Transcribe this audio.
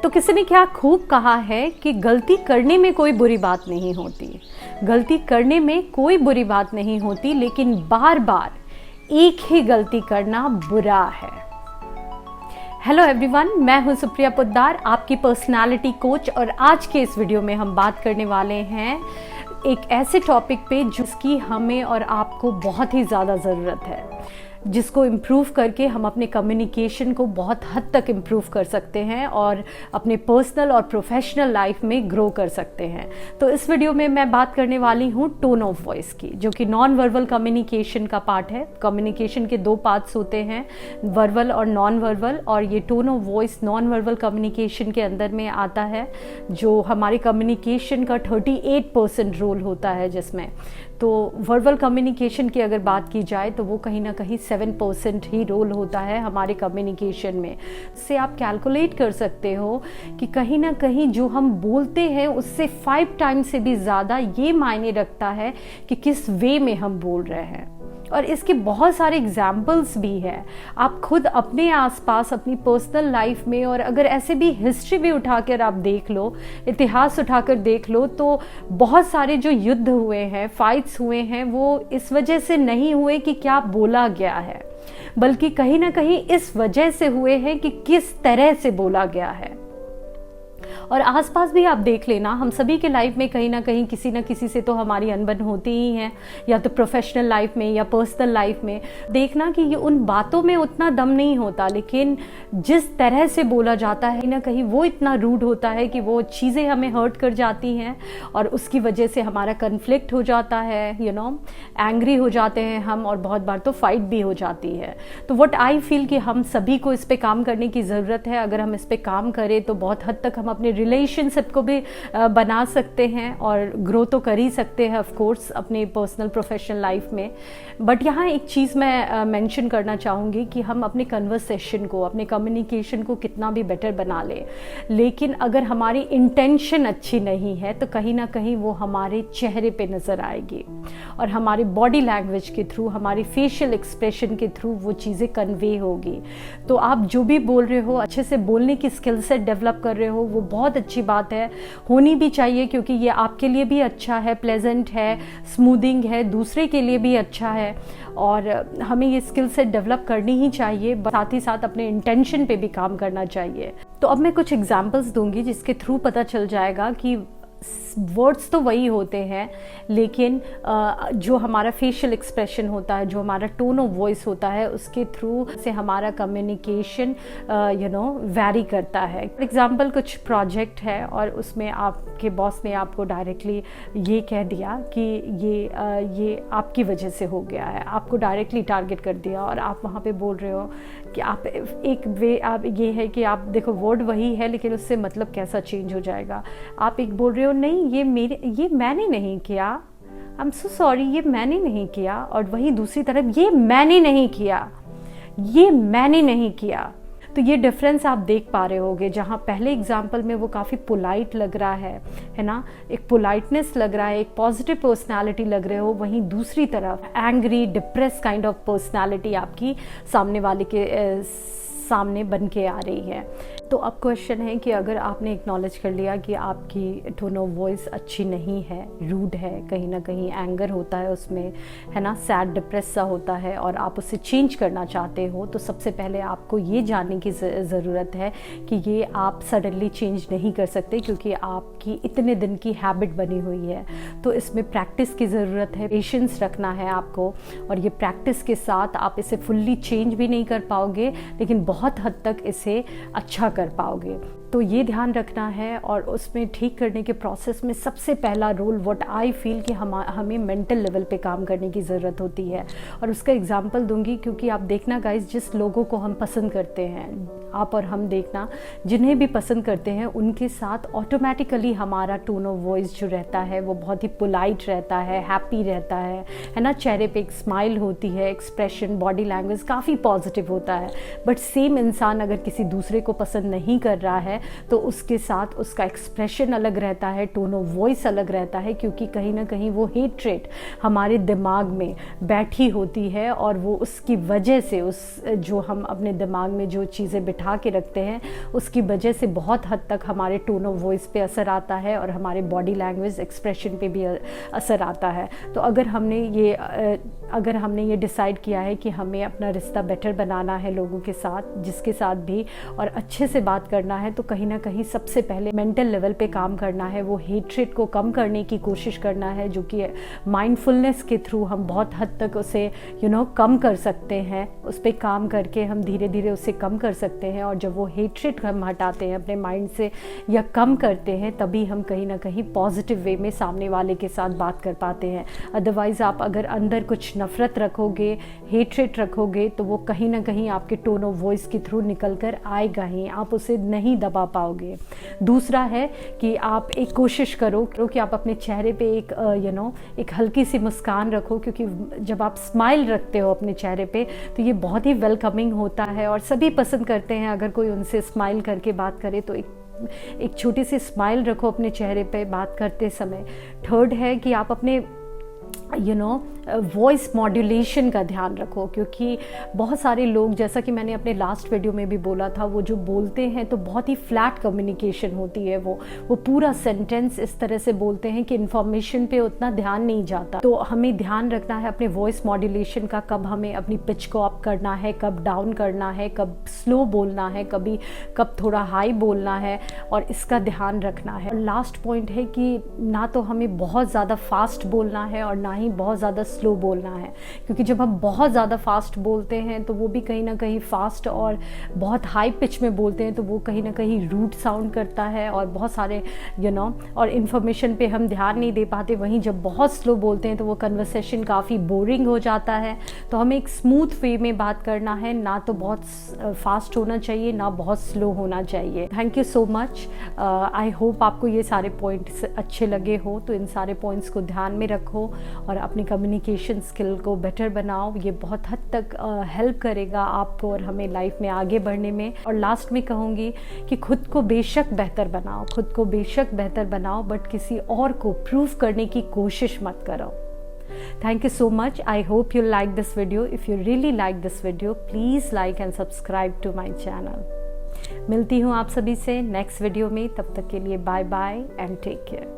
तो किसी ने क्या खूब कहा है कि गलती करने में कोई बुरी बात नहीं होती, गलती करने में कोई बुरी बात नहीं होती, लेकिन बार बार एक ही गलती करना बुरा है। हेलो एवरीवन, मैं हूं सुप्रिया पोद्दार, आपकी पर्सनालिटी कोच। और आज के इस वीडियो में हम बात करने वाले हैं एक ऐसे टॉपिक पे जिसकी हमें और आपको बहुत ही ज़्यादा ज़रूरत है, जिसको इम्प्रूव करके हम अपने कम्युनिकेशन को बहुत हद तक इम्प्रूव कर सकते हैं और अपने पर्सनल और प्रोफेशनल लाइफ में ग्रो कर सकते हैं। तो इस वीडियो में मैं बात करने वाली हूँ टोन ऑफ वॉइस की, जो कि नॉन वर्बल कम्युनिकेशन का पार्ट है। कम्युनिकेशन के दो पार्ट्स होते हैं, वर्बल और नॉन वर्बल, और ये tone of voice non verbal communication के अंदर में आता है, जो हमारे कम्युनिकेशन का 38% रोल होता है जिसमें। तो वर्बल कम्युनिकेशन की अगर बात की जाए तो वो कहीं ना कहीं 7% ही रोल होता है हमारे कम्युनिकेशन में। इससे आप कैलकुलेट कर सकते हो कि कहीं ना कहीं जो हम बोलते हैं उससे 5 टाइम्स से भी ज़्यादा ये मायने रखता है कि किस वे में हम बोल रहे हैं। और इसके बहुत सारे एग्जाम्पल्स भी हैं। आप खुद अपने आसपास अपनी पर्सनल लाइफ में, और अगर ऐसे भी हिस्ट्री भी उठाकर आप देख लो, इतिहास उठाकर देख लो, तो बहुत सारे जो युद्ध हुए हैं, फाइट्स हुए हैं, वो इस वजह से नहीं हुए कि क्या बोला गया है, बल्कि कहीं ना कहीं इस वजह से हुए हैं कि किस तरह से बोला गया है। और आसपास भी आप देख लेना, हम सभी के लाइफ में कहीं ना कहीं किसी ना किसी से तो हमारी अनबन होती ही है, या तो प्रोफेशनल लाइफ में या पर्सनल लाइफ में। देखना कि ये उन बातों में उतना दम नहीं होता, लेकिन जिस तरह से बोला जाता है ना, कहीं वो इतना रूड होता है कि वो चीज़ें हमें हर्ट कर जाती हैं और उसकी वजह से हमारा कन्फ्लिक्ट हो जाता है, एंग्री हो जाते हैं हम, और बहुत बार तो फाइट भी हो जाती है। तो व्हाट आई फील कि हम सभी को इस पे काम करने की ज़रूरत है। अगर हम इस पे काम करें तो बहुत हद तक हम अपने रिलेशनशिप को भी बना सकते हैं और ग्रो तो कर ही सकते हैं ऑफ कोर्स अपने पर्सनल प्रोफेशनल लाइफ में। बट यहाँ एक चीज़ मैं मेंशन करना चाहूँगी कि हम अपने कन्वर्सेशन को, अपने कम्युनिकेशन को कितना भी बेटर बना लें, लेकिन अगर हमारी इंटेंशन अच्छी नहीं है तो कहीं ना कहीं वो हमारे चेहरे पे नज़र आएगी और हमारे बॉडी लैंग्वेज के थ्रू, हमारी फेशियल एक्सप्रेशन के थ्रू वो चीज़ें कन्वे होगी। तो आप जो भी बोल रहे हो, अच्छे से बोलने की स्किल सेट डेवलप कर रहे हो, वो बहुत अच्छी बात है, होनी भी चाहिए, क्योंकि ये आपके लिए भी अच्छा है, प्लेजेंट है, स्मूथिंग है, दूसरे के लिए भी अच्छा है। और हमें ये स्किल सेट डेवलप करनी ही चाहिए, साथ ही साथ अपने इंटेंशन पे भी काम करना चाहिए। तो अब मैं कुछ एग्जांपल्स दूंगी जिसके थ्रू पता चल जाएगा कि वर्ड्स तो वही होते हैं, लेकिन जो हमारा फेशियल एक्सप्रेशन होता है, जो हमारा टोन ऑफ वॉइस होता है, उसके थ्रू से हमारा कम्युनिकेशन वैरी करता है। फॉर एग्जांपल कुछ प्रोजेक्ट है और उसमें आपके बॉस ने आपको डायरेक्टली ये कह दिया कि ये आपकी वजह से हो गया है, आपको डायरेक्टली टारगेट कर दिया, और आप वहाँ पे बोल रहे हो कि आप एक वे, आप ये है कि आप देखो वर्ड वही है लेकिन उससे मतलब कैसा चेंज हो जाएगा। आप एक बोल रहे हो, नहीं ये मैंने नहीं किया, आई एम सो सॉरी, ये मैंने नहीं किया, और वहीं दूसरी तरफ ये मैंने नहीं किया, ये मैंने नहीं किया। तो ये डिफरेंस आप देख पा रहे होगे, जहाँ पहले एग्जाम्पल में वो काफ़ी पोलाइट लग रहा है ना, एक पोलाइटनेस लग रहा है, एक पॉजिटिव पर्सनालिटी लग रहे हो, वहीं दूसरी तरफ angry, depress kind of personality आपकी सामने वाले के सामने बन के आ रही है। तो अब क्वेश्चन है कि अगर आपने एक्नॉलेज कर लिया कि आपकी टोन ऑफ वॉइस अच्छी नहीं है, रूड है, कहीं ना कहीं एंगर होता है उसमें, है ना, सैड डिप्रेस सा होता है, और आप उसे चेंज करना चाहते हो, तो सबसे पहले आपको ये जानने की ज़रूरत है कि ये आप सडनली चेंज नहीं कर सकते, क्योंकि आपकी इतने दिन की हैबिट बनी हुई है। तो इसमें प्रैक्टिस की ज़रूरत है, पेशेंस रखना है आपको, और ये प्रैक्टिस के साथ आप इसे फुल्ली चेंज भी नहीं कर पाओगे, लेकिन बहुत हद तक इसे अच्छा कर पाओगे। तो ये ध्यान रखना है, और उसमें ठीक करने के प्रोसेस में सबसे पहला रोल व्हाट आई फील कि हमें मेंटल लेवल पे काम करने की ज़रूरत होती है। और उसका एग्जांपल दूंगी, क्योंकि आप देखना गाइस, जिस लोगों को हम पसंद करते हैं, आप और हम देखना, जिन्हें भी पसंद करते हैं उनके साथ ऑटोमेटिकली हमारा टोन ऑफ वॉइस जो रहता है वो बहुत ही पोलाइट रहता है, हैप्पी रहता है ना, चेहरे पे एक स्माइल होती है, एक्सप्रेशन, बॉडी लैंग्वेज काफ़ी पॉजिटिव होता है। बट सेम इंसान अगर किसी दूसरे को पसंद नहीं कर रहा है तो उसके साथ उसका एक्सप्रेशन अलग रहता है, टोन ऑफ वॉइस अलग रहता है, क्योंकि कहीं ना कहीं वो हेट्रेट हमारे दिमाग में बैठी होती है और वो उसकी वजह से उस जो हम अपने दिमाग में जो चीज़ें बिठा के रखते हैं उसकी वजह से बहुत हद तक हमारे टोन ऑफ वॉइस पे असर आता है और हमारे बॉडी लैंग्वेज एक्सप्रेशन पे भी असर आता है। तो अगर हमने ये डिसाइड किया है कि हमें अपना रिश्ता बेटर बनाना है लोगों के साथ, जिसके साथ भी, और अच्छे से बात करना है, तो कहीं ना कहीं सबसे पहले मेंटल लेवल पे काम करना है, वो हेट्रेट को कम करने की कोशिश करना है, जो कि माइंडफुलनेस के थ्रू हम बहुत हद तक उसे कम कर सकते हैं। उस पर काम करके हम धीरे धीरे उसे कम कर सकते हैं, और जब वो हेट्रेट हम हटाते हैं अपने माइंड से या कम करते हैं, तभी हम कहीं ना कहीं पॉजिटिव वे में सामने वाले के साथ बात कर पाते हैं। अदरवाइज़ आप अगर अंदर कुछ नफ़रत रखोगे, हेट्रेट रखोगे, तो वो कहीं ना कहीं आपके टोन ऑफ वॉइस के थ्रू निकल कर आएगा ही, आप उसे नहीं दबा पाओगे। दूसरा है कि आप एक कोशिश करो कि आप अपने चेहरे पे एक हल्की सी मुस्कान रखो, क्योंकि जब आप स्माइल रखते हो अपने चेहरे पे तो ये बहुत ही वेलकमिंग होता है और सभी पसंद करते हैं अगर कोई उनसे स्माइल करके बात करे। तो एक छोटी सी स्माइल रखो अपने चेहरे पे बात करते समय। थर्ड है कि आप अपने वॉइस मॉड्यूलेशन का ध्यान रखो, क्योंकि बहुत सारे लोग, जैसा कि मैंने अपने लास्ट वीडियो में भी बोला था, वो जो बोलते हैं तो बहुत ही फ्लैट कम्युनिकेशन होती है, वो पूरा सेंटेंस इस तरह से बोलते हैं कि इन्फॉर्मेशन पे उतना ध्यान नहीं जाता। तो हमें ध्यान रखना है अपने वॉइस मॉड्यूलेशन का, कब हमें अपनी पिच को अप करना है, कब डाउन करना है, कब स्लो बोलना है, कब थोड़ा हाई बोलना है, और इसका ध्यान रखना है। लास्ट पॉइंट है कि ना तो हमें बहुत ज़्यादा फास्ट बोलना है और ना ही बहुत ज़्यादा स्लो बोलना है, क्योंकि जब हम बहुत ज़्यादा फास्ट बोलते हैं तो वो भी कहीं ना कहीं फास्ट और बहुत हाई पिच में बोलते हैं तो वो कहीं ना कहीं रूड साउंड करता है और बहुत सारे और इन्फॉर्मेशन पे हम ध्यान नहीं दे पाते। वहीं जब बहुत स्लो बोलते हैं तो वो कन्वर्सेशन काफ़ी बोरिंग हो जाता है। तो हमें एक स्मूथ वे में बात करना है, ना तो बहुत फास्ट होना चाहिए ना बहुत स्लो होना चाहिए। Thank you so much. I hope आपको ये सारे पॉइंट्स अच्छे लगे हो। तो इन सारे पॉइंट्स को ध्यान में रखो और अपनी कम्युनिकेशन स्किल को बेटर बनाओ। ये बहुत हद तक हेल्प करेगा आपको और हमें लाइफ में आगे बढ़ने में। और लास्ट में कहूँगी कि खुद को बेशक बेहतर बनाओ, बट किसी और को प्रूव करने की कोशिश मत करो। Thank you so much. I hope you like this video. If you really like this video, please like and subscribe to my channel. मिलती हूँ आप सभी से नेक्स्ट वीडियो में। तब तक के लिए bye bye and take care.